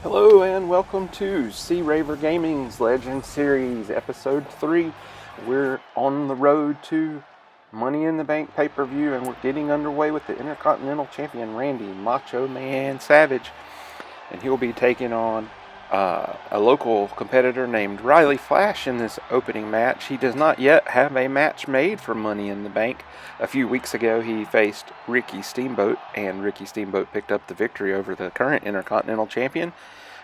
Hello and welcome to Sea Raver Gaming's Legend Series Episode 3. We're on the road to Money in the Bank pay-per-view and we're getting underway with the Intercontinental Champion Randy Macho Man Savage. And he'll be taking on a local competitor named Riley Flash in this opening match. He does not yet have a match made for Money in the Bank. A few weeks ago he faced Ricky Steamboat, and Ricky Steamboat picked up the victory over the current Intercontinental Champion.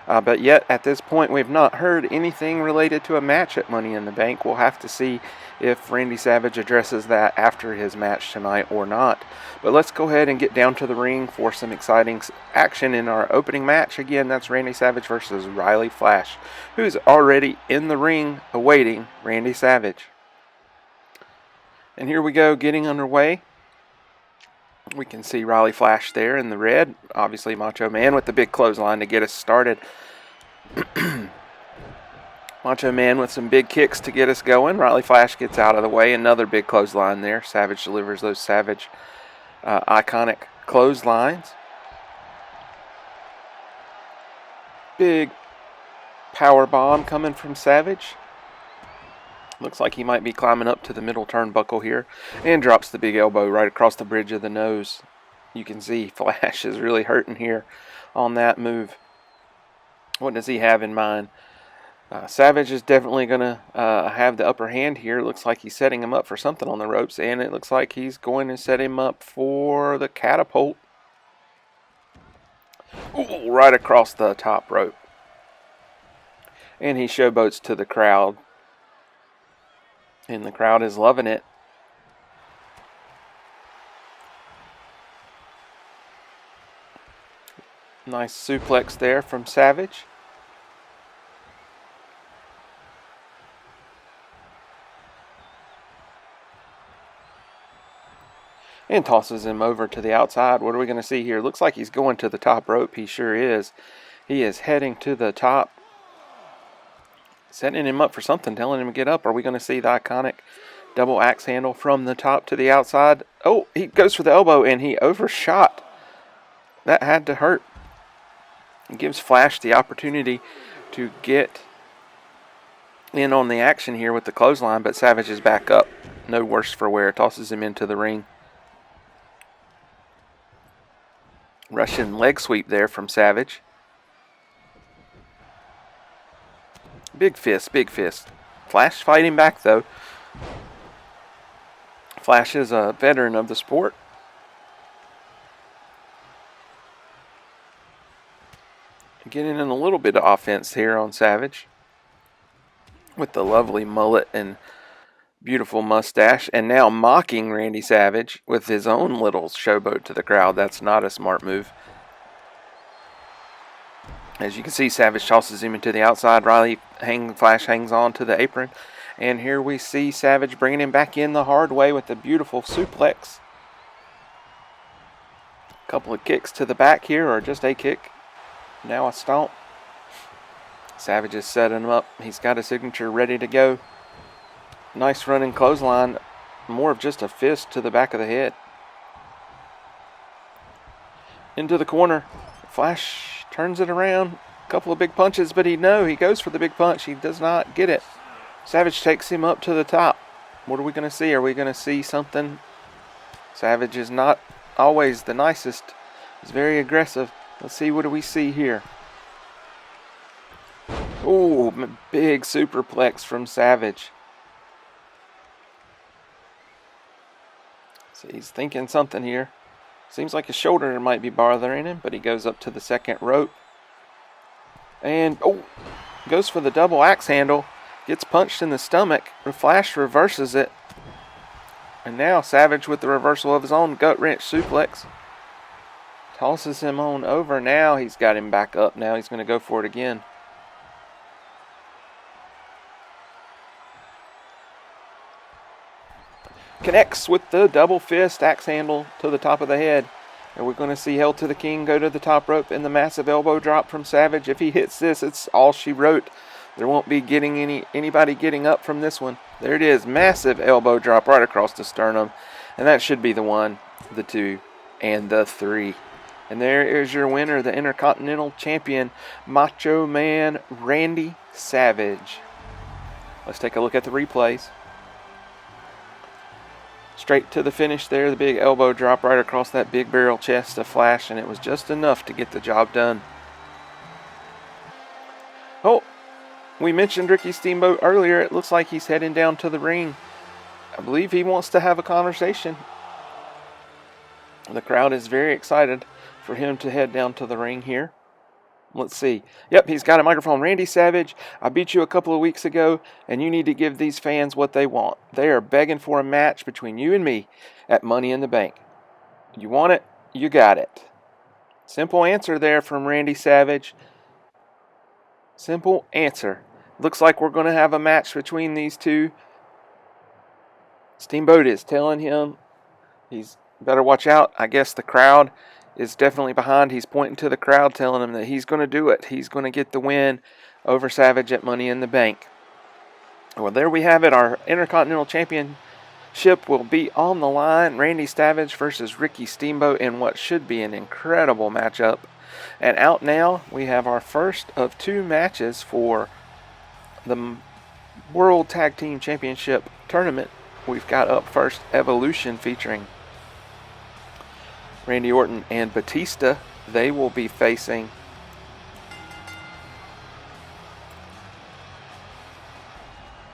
But yet, at this point, we've not heard anything related to a match at Money in the Bank. We'll have to see if Randy Savage addresses that after his match tonight or not. But let's go ahead and get down to the ring for some exciting action in our opening match. Again, that's Randy Savage versus Riley Flash, who's already in the ring awaiting Randy Savage. And here we go, getting underway. We can see Riley Flash there in the red. Obviously, Macho Man with the big clothesline to get us started. Macho Man with some big kicks to get us going. Riley Flash gets out of the way. Another big clothesline there. Savage delivers those Savage iconic clotheslines. Big power bomb coming from Savage. Looks like he might be climbing up to the middle turnbuckle here. And drops the big elbow right across the bridge of the nose. You can see Flash is really hurting here on that move. What does he have in mind? Savage is definitely going to have the upper hand here. It looks like he's setting him up for something on the ropes. And it looks like he's going to set him up for the catapult. Ooh, right across the top rope. And he showboats to the crowd. And the crowd is loving it. Nice suplex there from Savage. And tosses him over to the outside. What are we going to see here? Looks like he's going to the top rope. He sure is. He is heading to the top. Setting him up for something, telling him to get up. Are we going to see the iconic double axe handle from the top to the outside? Oh, he goes for the elbow and he overshot. That had to hurt. It gives Flash the opportunity to get in on the action here with the clothesline, but Savage is back up. No worse for wear. Tosses him into the ring. Russian leg sweep there from Savage. Big fist, big fist. Flash fighting back, though. Flash is a veteran of the sport. Getting in a little bit of offense here on Savage. With the lovely mullet and beautiful mustache. And now mocking Randy Savage with his own little showboat to the crowd. That's not a smart move. As you can see, Savage tosses him into the outside. Flash hangs on to the apron. And here we see Savage bringing him back in the hard way with a beautiful suplex. A couple of kicks to the back here, or just a kick. Now a stomp. Savage is setting him up. He's got a signature ready to go. Nice running clothesline. More of just a fist to the back of the head. Into the corner. Flash turns it around. A couple of big punches, but he goes for the big punch. He does not get it. Savage takes him up to the top. What are we going to see? Are we going to see something? Savage is not always the nicest. He's very aggressive. Let's see, what do we see here? Ooh, big superplex from Savage. So he's thinking something here. Seems like his shoulder might be bothering him, but he goes up to the second rope. And, goes for the double axe handle. Gets punched in the stomach. Flash reverses it. And now Savage with the reversal of his own gut wrench suplex. Tosses him on over. Now he's got him back up. Now he's going to go for it again. Connects with the double fist axe handle to the top of the head. And we're going to see Hail to the King go to the top rope and the massive elbow drop from Savage. If he hits this, it's all she wrote. There won't be anybody getting up from this one. There it is. Massive elbow drop right across the sternum. And that should be the 1, the 2, and the 3. And there is your winner, the Intercontinental Champion, Macho Man Randy Savage. Let's take a look at the replays. Straight to the finish there, the big elbow drop right across that big barrel chest of Flash, and it was just enough to get the job done. Oh, we mentioned Ricky Steamboat earlier. It looks like he's heading down to the ring. I believe he wants to have a conversation. The crowd is very excited for him to head down to the ring here. Let's see. Yep, he's got a microphone. Randy Savage, I beat you a couple of weeks ago, and you need to give these fans what they want. They are begging for a match between you and me at Money in the Bank. You want it? You got it. Simple answer there from Randy Savage. Simple answer. Looks like we're going to have a match between these two. Steamboat is telling him he's better watch out. I guess the crowd is definitely behind. He's pointing to the crowd, telling him that he's going to do it. He's going to get the win over Savage at Money in the Bank. Well, there we have it. Our Intercontinental Championship will be on the line. Randy Savage versus Ricky Steamboat in what should be an incredible matchup. And out now, we have our first of two matches for the World Tag Team Championship Tournament. We've got up first Evolution featuring Randy Orton and Batista. They will be facing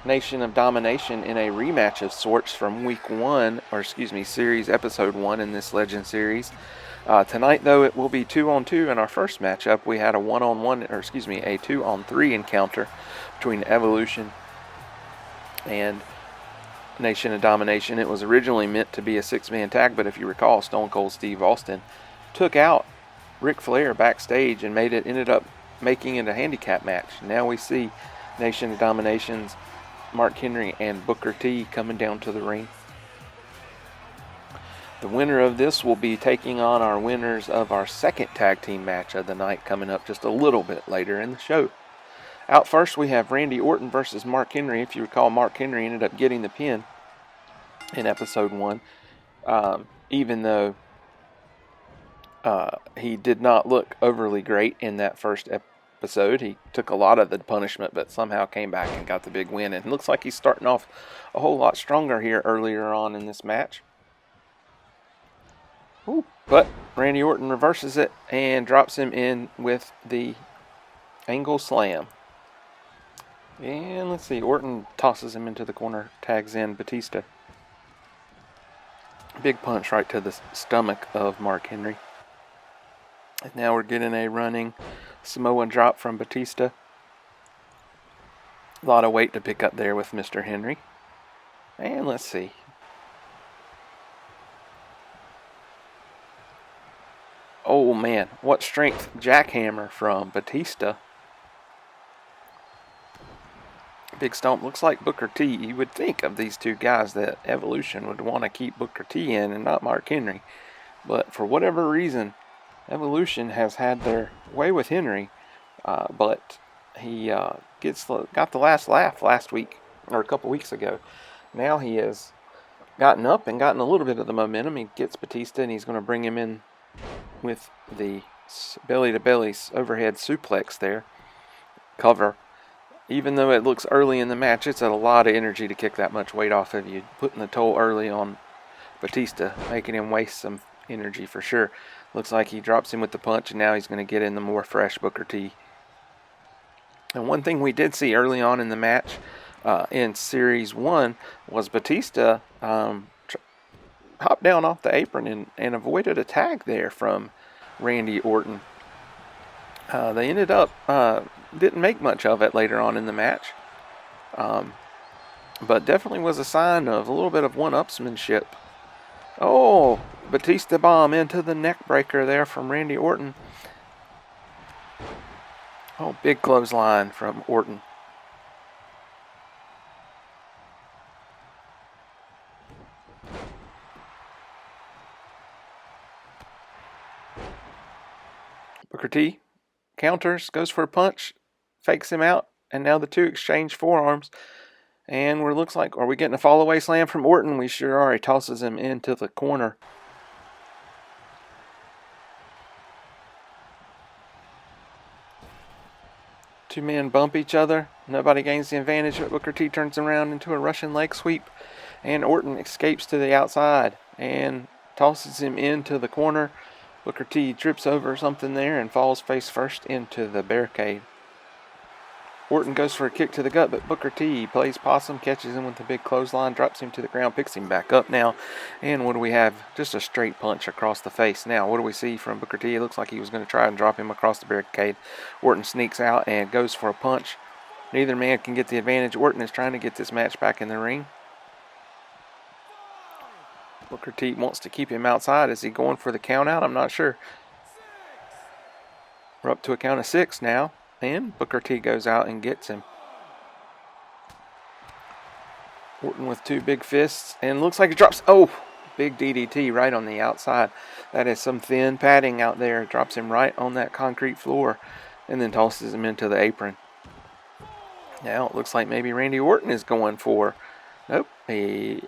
Nation of Domination in a rematch of sorts from Series Episode 1 in this Legend Series. Tonight, though, it will be 2-on-2 in our first matchup. We had a 2-on-3 encounter between Evolution and Nation of Domination. It was originally meant to be a 6-man tag, but if you recall, Stone Cold Steve Austin took out Ric Flair backstage and ended up making it a handicap match. Now we see Nation of Domination's Mark Henry and Booker T coming down to the ring. The winner of this will be taking on our winners of our second tag team match of the night, coming up just a little bit later in the show. Out first, we have Randy Orton versus Mark Henry. If you recall, Mark Henry ended up getting the pin in Episode 1, even though he did not look overly great in that first episode. He took a lot of the punishment, but somehow came back and got the big win. And it looks like he's starting off a whole lot stronger here earlier on in this match. Ooh, but Randy Orton reverses it and drops him in with the angle slam. And let's see, Orton tosses him into the corner, tags in Batista. Big punch right to the stomach of Mark Henry. And now we're getting a running Samoan drop from Batista. A lot of weight to pick up there with Mr. Henry. And let's see. Oh man, what strength jackhammer from Batista. Big stomp. Looks like Booker T. You would think of these two guys that Evolution would want to keep Booker T in and not Mark Henry. But for whatever reason, Evolution has had their way with Henry. But he got the last laugh last week, or a couple weeks ago. Now he has gotten up and gotten a little bit of the momentum. He gets Batista and he's going to bring him in with the belly-to-belly overhead suplex there. Cover. Even though it looks early in the match, it's a lot of energy to kick that much weight off of you. Putting the toll early on Batista, making him waste some energy for sure. Looks like he drops him with the punch, and now he's going to get in the more fresh Booker T. And one thing we did see early on in the match in Series 1 was Batista hopped down off the apron and avoided a tag there from Randy Orton. They ended up didn't make much of it later on in the match, but definitely was a sign of a little bit of one-upsmanship. Oh, Batista bomb into the neck breaker there from Randy Orton. Oh, big clothesline from Orton. Booker T counters, goes for a punch, fakes him out, and now the two exchange forearms. And are we getting a fall-away slam from Orton? We sure are. He tosses him into the corner. Two men bump each other. Nobody gains the advantage, but Booker T turns around into a Russian leg sweep. And Orton escapes to the outside and tosses him into the corner. Booker T trips over something there and falls face first into the barricade. Orton goes for a kick to the gut, but Booker T plays possum, catches him with a big clothesline, drops him to the ground, picks him back up now. And what do we have? Just a straight punch across the face. Now, what do we see from Booker T? It looks like he was going to try and drop him across the barricade. Orton sneaks out and goes for a punch. Neither man can get the advantage. Orton is trying to get this match back in the ring. Booker T wants to keep him outside. Is he going for the count out? I'm not sure. We're up to a count of 6 now. And Booker T goes out and gets him. Orton with 2 big fists. And looks like he drops. Oh, big DDT right on the outside. That is some thin padding out there. Drops him right on that concrete floor. And then tosses him into the apron. Now it looks like maybe Randy Orton is going for. Nope. He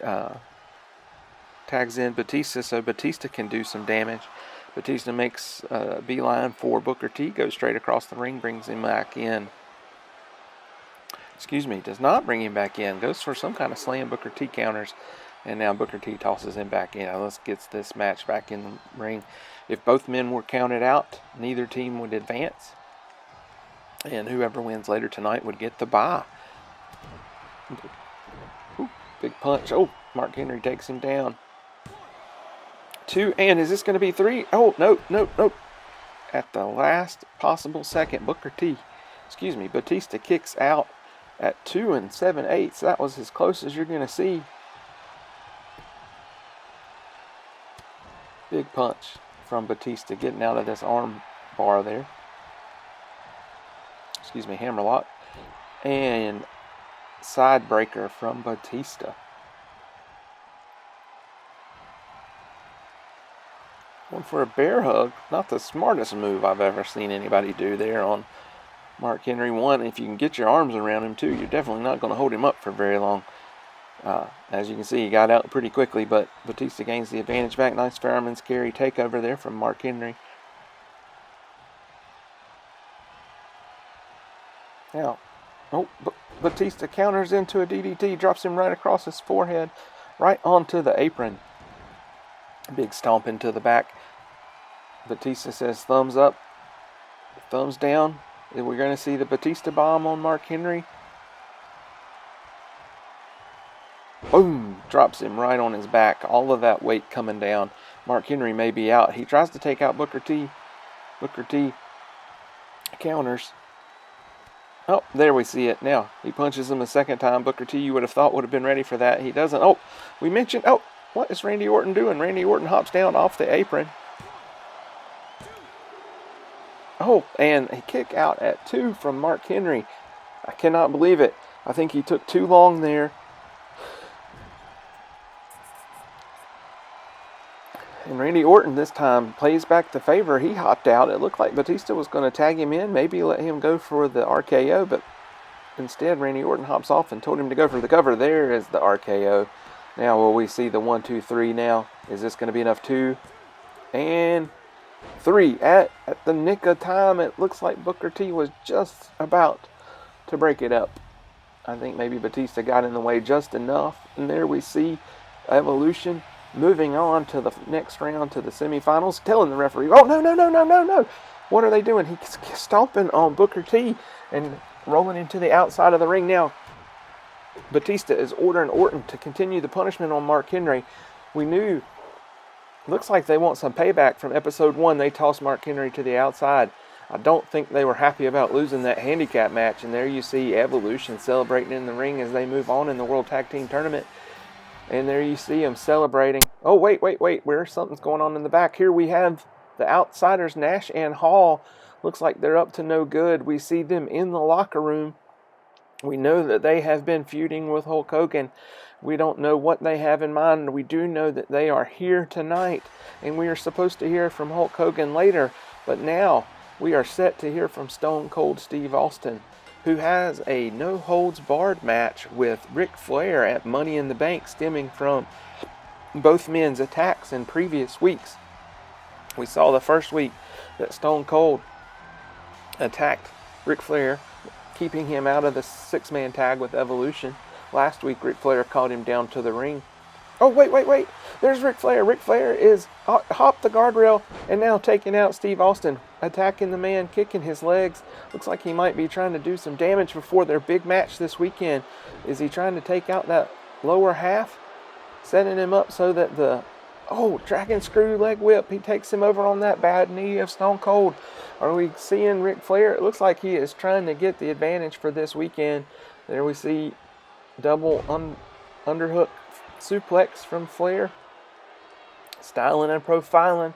tags in Batista so Batista can do some damage. Batista makes a beeline for Booker T, goes straight across the ring, brings him back in. Does not bring him back in. Goes for some kind of slam. Booker T counters, and now Booker T tosses him back in. Now let's get this match back in the ring. If both men were counted out, neither team would advance, and whoever wins later tonight would get the bye. Ooh, big punch. Oh, Mark Henry takes him down. 2, and is this going to be 3? Oh, no. At the last possible second, Batista kicks out at 2 7/8. That was as close as you're going to see. Big punch from Batista getting out of this arm bar there. Hammerlock. And side breaker from Batista. Going for a bear hug. Not the smartest move I've ever seen anybody do there on Mark Henry. One, if you can get your arms around him, 2, you're definitely not going to hold him up for very long. As you can see, he got out pretty quickly, but Batista gains the advantage back. Nice fireman's carry takeover there from Mark Henry. Now, Batista counters into a DDT, drops him right across his forehead, right onto the apron. Big stomp into the back. Batista says thumbs up, thumbs down. We're going to see the Batista bomb on Mark Henry. Boom! Drops him right on his back. All of that weight coming down. Mark Henry may be out. He tries to take out Booker T. Booker T counters. Oh, there we see it. Now, he punches him a second time. Booker T, you would have thought, would have been ready for that. He doesn't. Oh, we mentioned... Oh, what is Randy Orton doing? Randy Orton hops down off the apron. Oh, and a kick out at 2 from Mark Henry. I cannot believe it. I think he took too long there. And Randy Orton this time plays back the favor. He hopped out. It looked like Batista was going to tag him in, maybe let him go for the RKO, but instead Randy Orton hops off and told him to go for the cover. There is the RKO. Now will we see the 1, 2, 3 now? Is this going to be enough? 2 and 3. At the nick of time, it looks like Booker T was just about to break it up. I think maybe Batista got in the way just enough. And there we see Evolution moving on to the next round, to the semifinals, telling the referee, oh, no. What are they doing? He's stomping on Booker T and rolling into the outside of the ring. Now, Batista is ordering Orton to continue the punishment on Mark Henry. We knew, looks like they want some payback from episode 1. They tossed Mark Henry to the outside. I don't think they were happy about losing that handicap match. And there you see Evolution celebrating in the ring as they move on in the World Tag Team Tournament. And there you see them celebrating. Oh, wait. Where's something's going on in the back? Here we have the Outsiders, Nash and Hall. Looks like they're up to no good. We see them in the locker room. We know that they have been feuding with Hulk Hogan. We don't know what they have in mind. We do know that they are here tonight. And we are supposed to hear from Hulk Hogan later. But now we are set to hear from Stone Cold Steve Austin, who has a no-holds-barred match with Ric Flair at Money in the Bank, stemming from both men's attacks in previous weeks. We saw the first week that Stone Cold attacked Ric Flair keeping him out of the 6-man tag with Evolution. Last week, Ric Flair called him down to the ring. Oh, wait. There's Ric Flair. Ric Flair is hopped the guardrail and now taking out Steve Austin. Attacking the man, kicking his legs. Looks like he might be trying to do some damage before their big match this weekend. Is he trying to take out that lower half? Setting him up so that dragon screw leg whip. He takes him over on that bad knee of Stone Cold. Are we seeing Ric Flair? It looks like he is trying to get the advantage for this weekend. There we see double underhook suplex from Flair. Styling and profiling.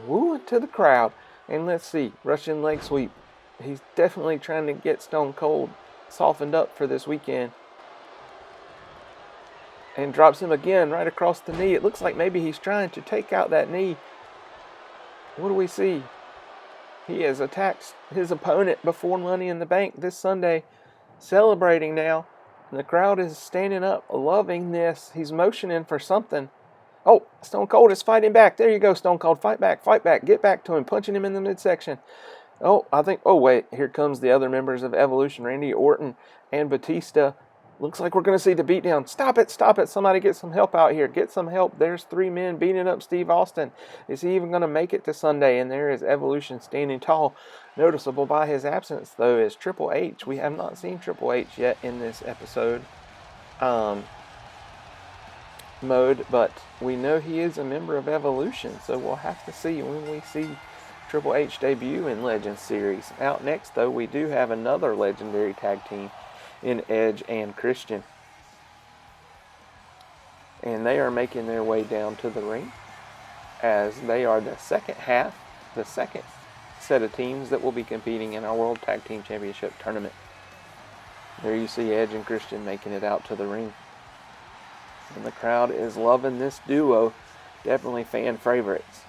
Wooing to the crowd. And let's see. Russian leg sweep. He's definitely trying to get Stone Cold softened up for this weekend. And drops him again right across the knee. It looks like maybe he's trying to take out that knee. What do we see? He has attacked his opponent before Money in the Bank this Sunday. Celebrating now. And the crowd is standing up, loving this. He's motioning for something. Oh, Stone Cold is fighting back. There you go, Stone Cold. Fight back. Get back to him. Punching him in the midsection. Oh, wait. Here comes the other members of Evolution. Randy Orton and Batista. Looks like we're going to see the beatdown. Stop it. Somebody get some help out here. Get some help. There's 3 men beating up Steve Austin. Is he even going to make it to Sunday? And there is Evolution standing tall. Noticeable by his absence, though, is Triple H. We have not seen Triple H yet in this episode mode, but we know he is a member of Evolution, so we'll have to see when we see Triple H debut in Legends Series. Out next, though, we do have another legendary tag team in Edge and Christian. And they are making their way down to the ring as they are the second set of teams that will be competing in our World Tag Team Championship tournament. There you see Edge and Christian making it out to the ring. And the crowd is loving this duo. Definitely fan favorites.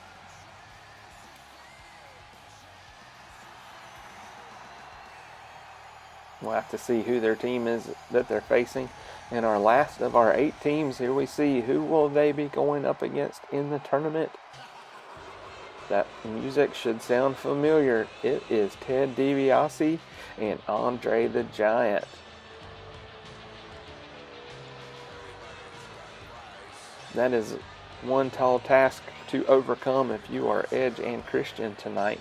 We'll have to see who their team is that they're facing. And our last of our 8 teams, here we see who will they be going up against in the tournament. That music should sound familiar. It is Ted DiBiase and Andre the Giant. That is one tall task to overcome if you are Edge and Christian tonight.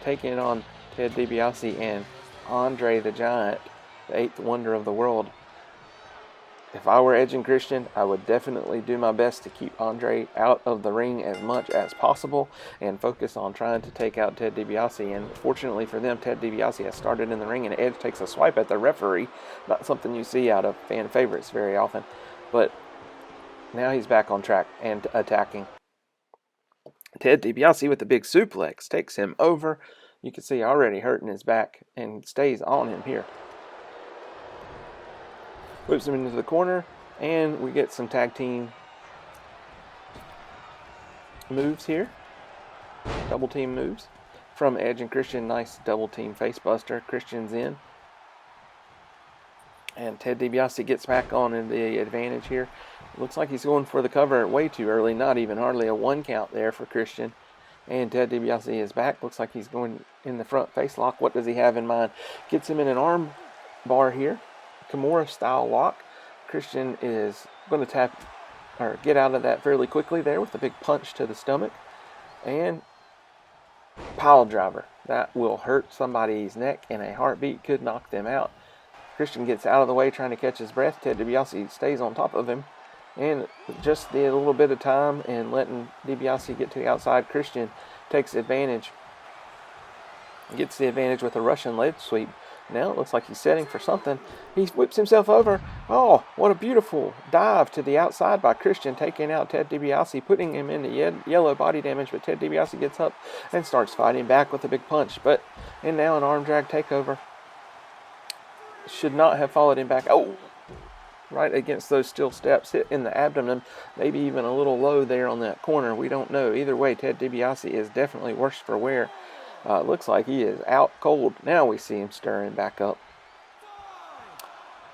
Taking on Ted DiBiase and Andre the Giant, the 8th wonder of the world. If I were Edge and Christian, I would definitely do my best to keep Andre out of the ring as much as possible and focus on trying to take out Ted DiBiase. And fortunately for them, Ted DiBiase has started in the ring and Edge takes a swipe at the referee. Not something you see out of fan favorites very often. But now he's back on track and attacking. Ted DiBiase with the big suplex takes him over. You can see already hurting his back and stays on him here. Whips him into the corner, and we get some tag team moves here. Double team moves from Edge and Christian. Nice double team face buster. Christian's in. And Ted DiBiase gets back on in the advantage here. Looks like he's going for the cover way too early. Not even hardly a 1 count there for Christian. And Ted DiBiase is back. Looks like he's going in the front face lock. What does he have in mind? Gets him in an arm bar here. Kimura style lock. Christian is going to tap or get out of that fairly quickly there with a big punch to the stomach. And pile driver. That will hurt somebody's neck in a heartbeat. Could knock them out. Christian gets out of the way trying to catch his breath. Ted DiBiase stays on top of him. And just the little bit of time and letting DiBiase get to the outside, Christian takes advantage. Gets the advantage with a Russian leg sweep. Now it looks like he's setting for something. He whips himself over. Oh, what a beautiful dive to the outside by Christian, taking out Ted DiBiase, putting him into yellow body damage. But Ted DiBiase gets up and starts fighting back with a big punch. And now an arm drag takeover. Should not have followed him back. Oh! Right against those steel steps, hit in the abdomen, maybe even a little low there on that corner. We don't know. Either way, Ted DiBiase is definitely worse for wear. Looks like he is out cold. Now we see him stirring back up.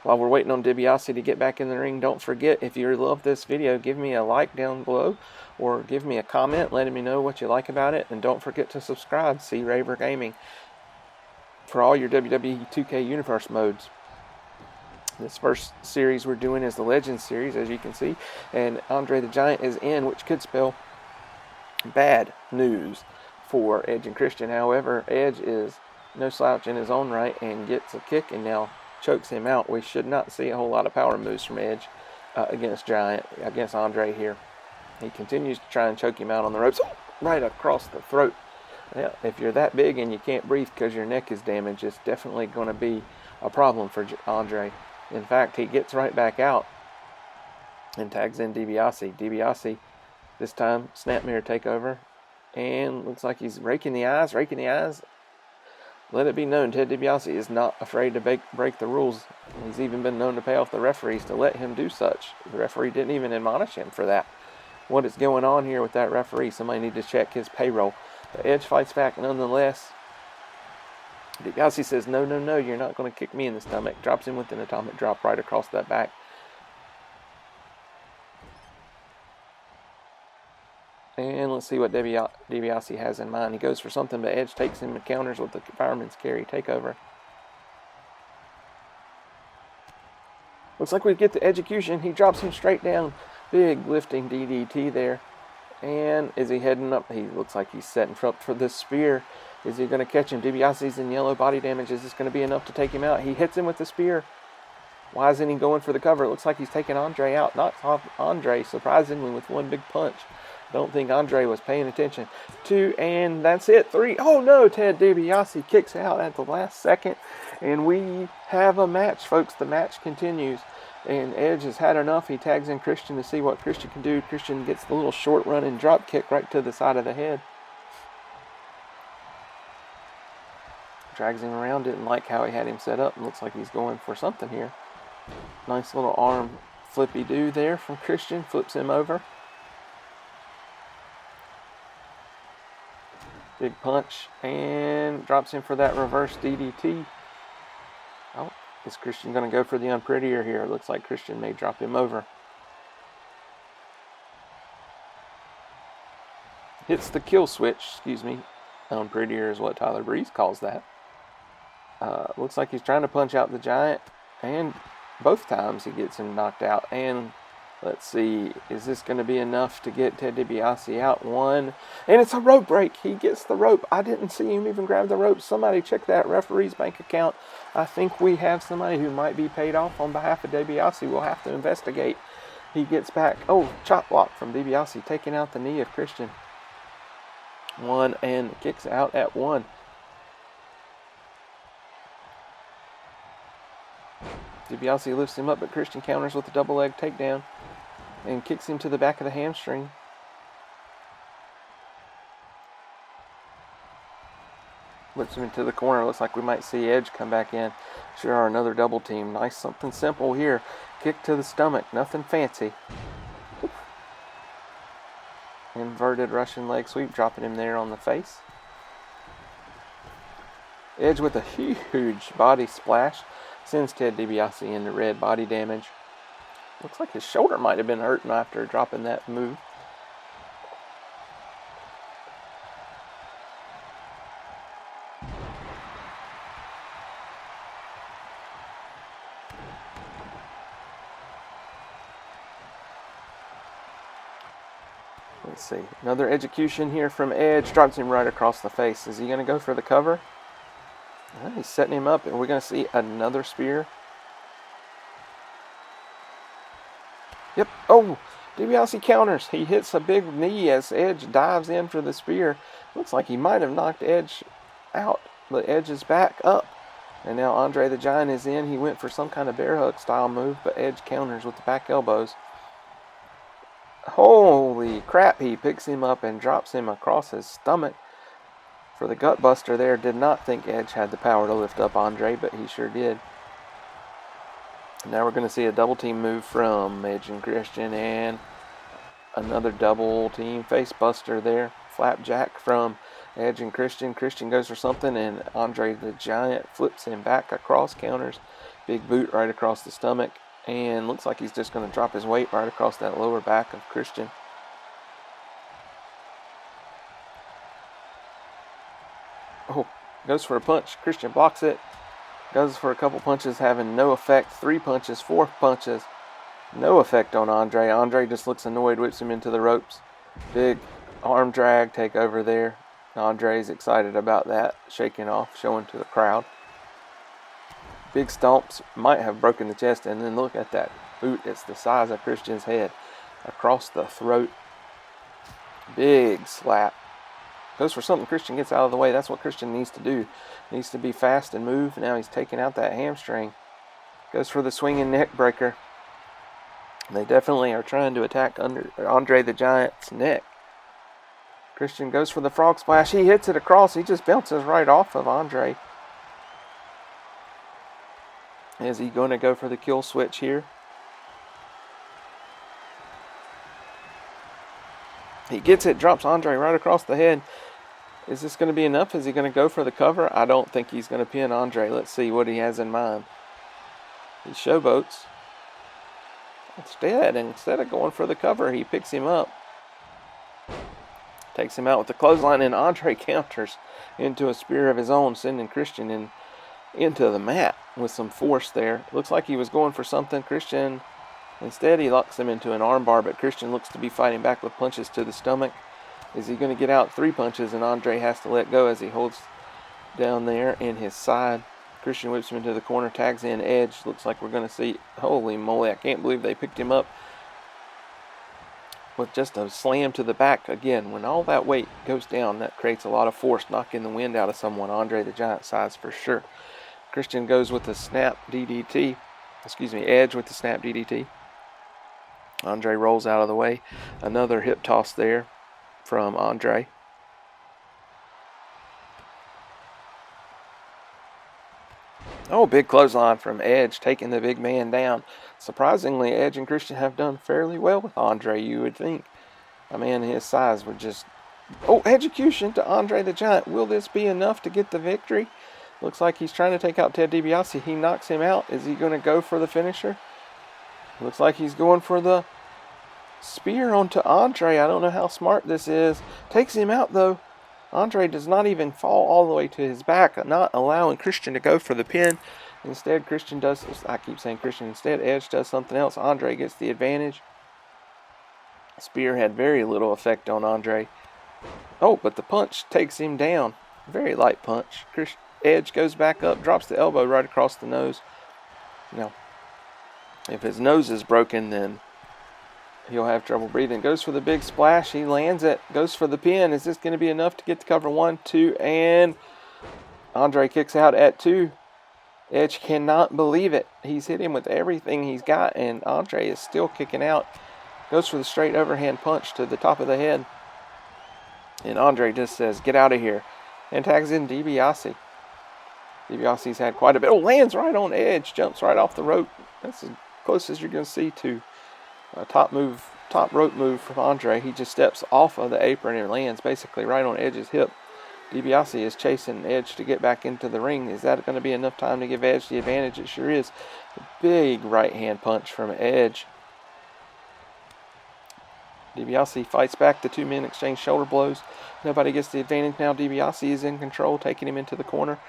While we're waiting on DiBiase to get back in the ring, don't forget, if you love this video, give me a like down below or give me a comment letting me know what you like about it. And don't forget to subscribe, C Raver Gaming. for all your WWE 2K Universe modes. This first series we're doing is the Legends series, as you can see, and Andre the Giant is in, which could spell bad news for Edge and Christian. However, Edge is no slouch in his own right and gets a kick and now chokes him out. We should not see a whole lot of power moves from Edge against Andre here. He continues to try and choke him out on the ropes, right across the throat. Now, if you're that big and you can't breathe because your neck is damaged, it's definitely going to be a problem for Andre. In fact, he gets right back out and tags in DiBiase. DiBiase, this time, snap mirror takeover. And looks like he's raking the eyes. Let it be known, Ted DiBiase is not afraid to break the rules. He's even been known to pay off the referees to let him do such. The referee didn't even admonish him for that. What is going on here with that referee? Somebody need to check his payroll. The Edge fights back nonetheless. DiBiase says, no, you're not going to kick me in the stomach. Drops him with an atomic drop right across that back. And let's see what DiBiase has in mind. He goes for something, but Edge takes him and counters with the fireman's carry takeover. Looks like we get the execution. He drops him straight down. Big lifting DDT there. And is he heading up? He looks like he's setting up for the spear. Is he going to catch him? DiBiase's in yellow body damage. Is this going to be enough to take him out? He hits him with the spear. Why isn't he going for the cover? It looks like he's taking Andre out. Knocks off Andre, surprisingly, with one big punch. Don't think Andre was paying attention. 2, and that's it. 3. Oh no, Ted DiBiase kicks out at the last second. And we have a match, folks. The match continues. And Edge has had enough. He tags in Christian to see what Christian can do. Christian gets the little short run and drop kick right to the side of the head. Drags him around. Didn't like how he had him set up. Looks like he's going for something here. Nice little arm flippy-do there from Christian. Flips him over. Big punch. And drops him for that reverse DDT. Oh, is Christian going to go for the unprettier here? It looks like Christian may drop him over. Hits the kill switch, excuse me. Unprettier is what Tyler Breeze calls that. Looks like he's trying to punch out the Giant. And both times he gets him knocked out. And let's see, is this going to be enough to get Ted DiBiase out? 1, and it's a rope break. He gets the rope. I didn't see him even grab the rope. Somebody check that referee's bank account. I think we have somebody who might be paid off on behalf of DiBiase. We'll have to investigate. He gets back. Oh, chop block from DiBiase, taking out the knee of Christian. 1, and kicks out at 1. DiBiase lifts him up, but Christian counters with a double leg takedown and kicks him to the back of the hamstring. Whips him into the corner. Looks like we might see Edge come back in. Sure are, another double team. Nice, something simple here. Kick to the stomach, nothing fancy. Inverted Russian leg sweep, dropping him there on the face. Edge with a huge body splash. Sends Ted DiBiase into red body damage. Looks like his shoulder might have been hurting after dropping that move. Let's see. Another execution here from Edge. Drops him right across the face. Is he going to go for the cover? He's setting him up, and we're going to see another spear. Yep. Oh, DiBiase counters. He hits a big knee as Edge dives in for the spear. Looks like he might have knocked Edge out, but Edge is back up. And now Andre the Giant is in. He went for some kind of bear hug style move, but Edge counters with the back elbows. Holy crap, he picks him up and drops him across his stomach. For the gut buster there, did not think Edge had the power to lift up Andre, but he sure did. Now we're going to see a double team move from Edge and Christian, and another double team face buster there. Flapjack from Edge and Christian. Christian goes for something, and Andre the Giant flips him back across, counters. Big boot right across the stomach, and looks like he's just going to drop his weight right across that lower back of Christian. Oh, Goes for a punch. Christian blocks it. Goes for a couple punches, having no effect. 3 punches, 4 punches. No effect on Andre. Andre just looks annoyed, whips him into the ropes. Big arm drag take over there. Andre's excited about that. Shaking off, showing to the crowd. Big stomps. Might have broken the chest. And then look at that boot. It's the size of Christian's head. Across the throat. Big slap. Goes for something. Christian gets out of the way. That's what Christian needs to do. Needs to be fast and move. Now he's taking out that hamstring. Goes for the swinging neck breaker. They definitely are trying to attack Andre the Giant's neck. Christian goes for the frog splash. He hits it across. He just bounces right off of Andre. Is he going to go for the kill switch here? He gets it, drops Andre right across the head. Is this going to be enough? Is he going to go for the cover? I don't think he's going to pin Andre. Let's see what he has in mind. He showboats. Instead of going for the cover, he picks him up. Takes him out with the clothesline, and Andre counters into a spear of his own, sending Christian into the mat with some force there. Looks like he was going for something. Christian, instead, he locks him into an armbar, but Christian looks to be fighting back with punches to the stomach. Is he going to get out 3 punches, and Andre has to let go as he holds down there in his side. Christian whips him into the corner, tags in Edge. Looks like we're going to see, holy moly, I can't believe they picked him up with just a slam to the back. Again, when all that weight goes down, that creates a lot of force, knocking the wind out of someone. Andre the Giant size for sure. Christian goes with the snap DDT. Edge with the snap DDT. Andre rolls out of the way. Another hip toss there from Andre. Oh, big clothesline from Edge, taking the big man down. Surprisingly, Edge and Christian have done fairly well with Andre, you would think. A man his size would just... Oh, execution to Andre the Giant. Will this be enough to get the victory? Looks like he's trying to take out Ted DiBiase. He knocks him out. Is he going to go for the finisher? Looks like he's going for the spear onto Andre. I don't know how smart this is. Takes him out, though. Andre does not even fall all the way to his back, not allowing Christian to go for the pin. Instead, Christian does, I keep saying Christian, instead Edge does something else. Andre gets the advantage. Spear had very little effect on Andre. Oh, but the punch takes him down. Very light punch. Edge goes back up, drops the elbow right across the nose. Now, if his nose is broken, then he'll have trouble breathing. Goes for the big splash. He lands it. Goes for the pin. Is this going to be enough to get the cover? 1, 2, and Andre kicks out at 2. Edge cannot believe it. He's hit him with everything he's got, and Andre is still kicking out. Goes for the straight overhand punch to the top of the head. And Andre just says, get out of here. And tags in DiBiase. DiBiase's had quite a bit. Oh, lands right on Edge. Jumps right off the rope. That's as close as you're going to see to a top rope move from Andre. He just steps off of the apron and lands basically right on Edge's hip. DiBiase is chasing Edge to get back into the ring. Is that going to be enough time to give Edge the advantage? It sure is. A big right hand punch from Edge. DiBiase fights back. The 2 men exchange shoulder blows. Nobody gets the advantage now. DiBiase is in control, taking him into the corner.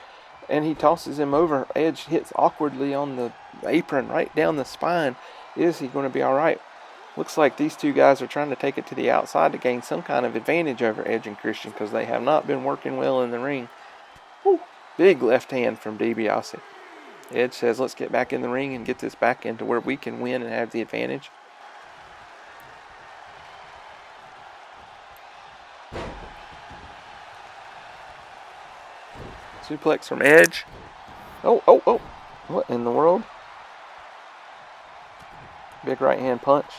And he tosses him over. Edge hits awkwardly on the apron right down the spine. Is he going to be all right? Looks like these 2 guys are trying to take it to the outside to gain some kind of advantage over Edge and Christian, because they have not been working well in the ring. Woo. Big left hand from DiBiase. Edge says, let's get back in the ring and get this back into where we can win and have the advantage. Suplex from Edge. Oh. What in the world? Big right hand punch.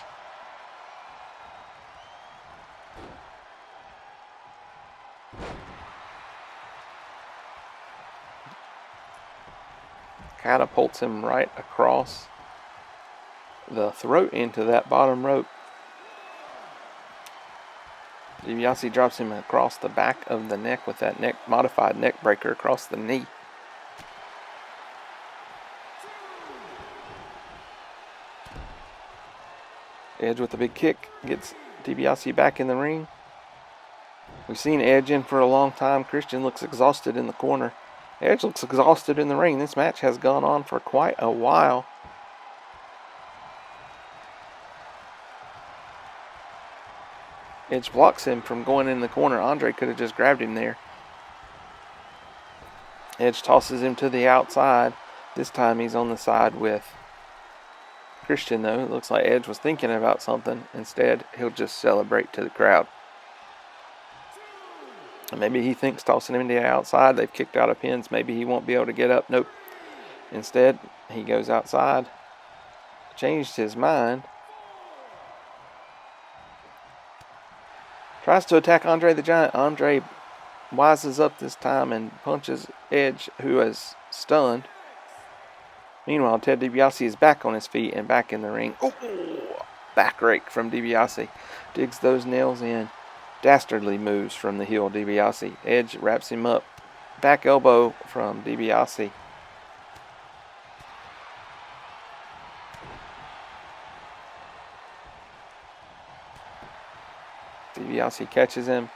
Catapults him right across the throat into that bottom rope. DiBiase drops him across the back of the neck with that modified neck breaker across the knee. Edge with a big kick gets DiBiase back in the ring. We've seen Edge in for a long time. Christian looks exhausted in the corner. Edge looks exhausted in the ring. This match has gone on for quite a while. Edge blocks him from going in the corner. Andre could have just grabbed him there. Edge tosses him to the outside. This time he's on the side with Christian, though. It looks like Edge was thinking about something. Instead, he'll just celebrate to the crowd. Maybe he thinks tossing him to the outside, they've kicked out of pins. Maybe he won't be able to get up. Nope. Instead, he goes outside. Changed his mind. Tries to attack Andre the Giant. Andre wises up this time and punches Edge, who is stunned. Meanwhile, Ted DiBiase is back on his feet and back in the ring. Oh, back rake from DiBiase. Digs those nails in. Dastardly moves from the heel DiBiase. Edge wraps him up. Back elbow from DiBiase. DiBiase catches him.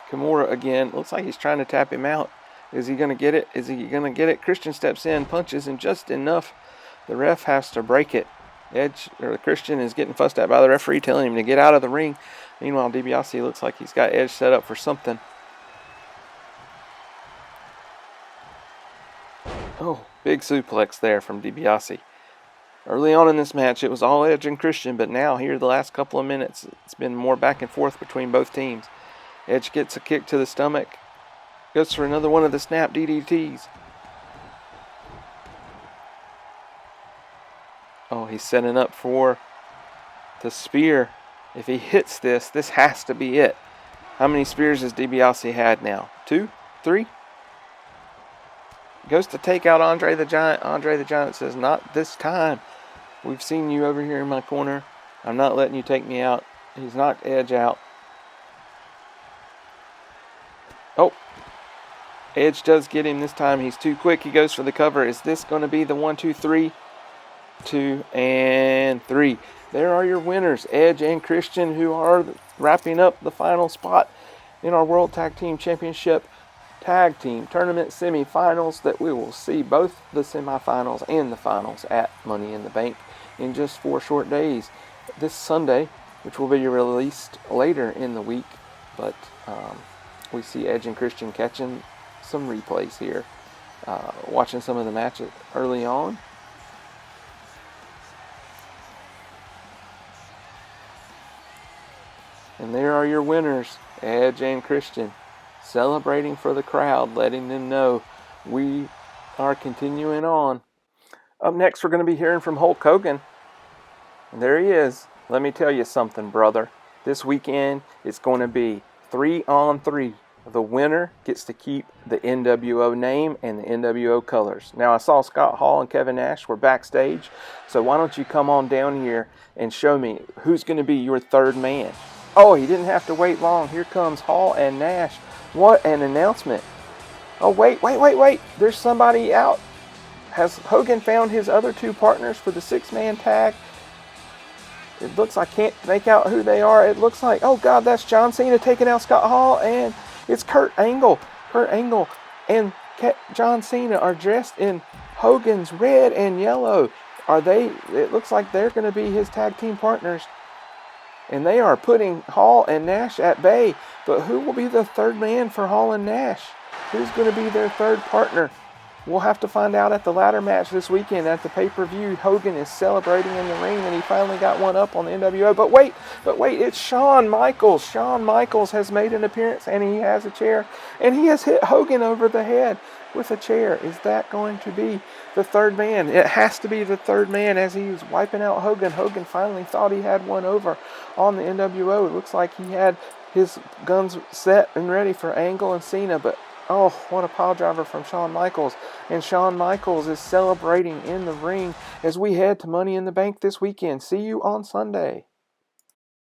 Kimura again. Looks like he's trying to tap him out. Is he going to get it? Is he going to get it? Christian steps in, punches him just enough. The ref has to break it. Christian is getting fussed at by the referee, telling him to get out of the ring. Meanwhile, DiBiase looks like he's got Edge set up for something. Oh, big suplex there from DiBiase. Early on in this match, it was all Edge and Christian, but now here the last couple of minutes, it's been more back and forth between both teams. Edge gets a kick to the stomach. Goes for another one of the snap DDTs. Oh, he's setting up for the spear. If he hits this, this has to be it. How many spears has DiBiase had now? 2? 3? Goes to take out Andre the Giant. Andre the Giant says, not this time. We've seen you over here in my corner. I'm not letting you take me out. He's knocked Edge out. Oh. Edge does get him this time. He's too quick. He goes for the cover. Is this going to be the 1, 2, 3? 2 and 3. There are your winners, Edge and Christian, who are wrapping up the final spot in our World Tag Team Championship Tag Team Tournament semifinals, that we will see both the semifinals and the finals at Money in the Bank in just 4 short days. This Sunday, which will be released later in the week, but we see Edge and Christian catching some replays here, watching some of the matches early on. And there are your winners, Edge and Christian, celebrating for the crowd, letting them know we are continuing on. Up next, we're going to be hearing from Hulk Hogan. And there he is. Let me tell you something, brother. This weekend, it's going to be 3-on-3. The winner gets to keep the NWO name and the NWO colors. Now, I saw Scott Hall and Kevin Nash were backstage, so why don't you come on down here and show me who's going to be your third man. Oh, he didn't have to wait long. Here comes Hall and Nash. What an announcement. Oh, wait. There's somebody out. Has Hogan found his other 2 partners for the 6-man tag? It looks, I can't make out who they are. It looks like, oh God, that's John Cena taking out Scott Hall, and it's Kurt Angle. Kurt Angle and John Cena are dressed in Hogan's red and yellow. It looks like they're going to be his tag team partners. And they are putting Hall and Nash at bay. But who will be the third man for Hall and Nash? Who's going to be their third partner? We'll have to find out at the ladder match this weekend at the pay-per-view. Hogan is celebrating in the ring, and he finally got one up on the NWO. But wait, it's Shawn Michaels. Shawn Michaels has made an appearance, and he has a chair. And he has hit Hogan over the head with a chair. Is that going to be the third man? It has to be the third man as he was wiping out Hogan. Hogan finally thought he had one over on the NWO. It looks like he had his guns set and ready for Angle and Cena, but oh, what a pile driver from Shawn Michaels. And Shawn Michaels is celebrating in the ring as we head to Money in the Bank this weekend. See you on Sunday.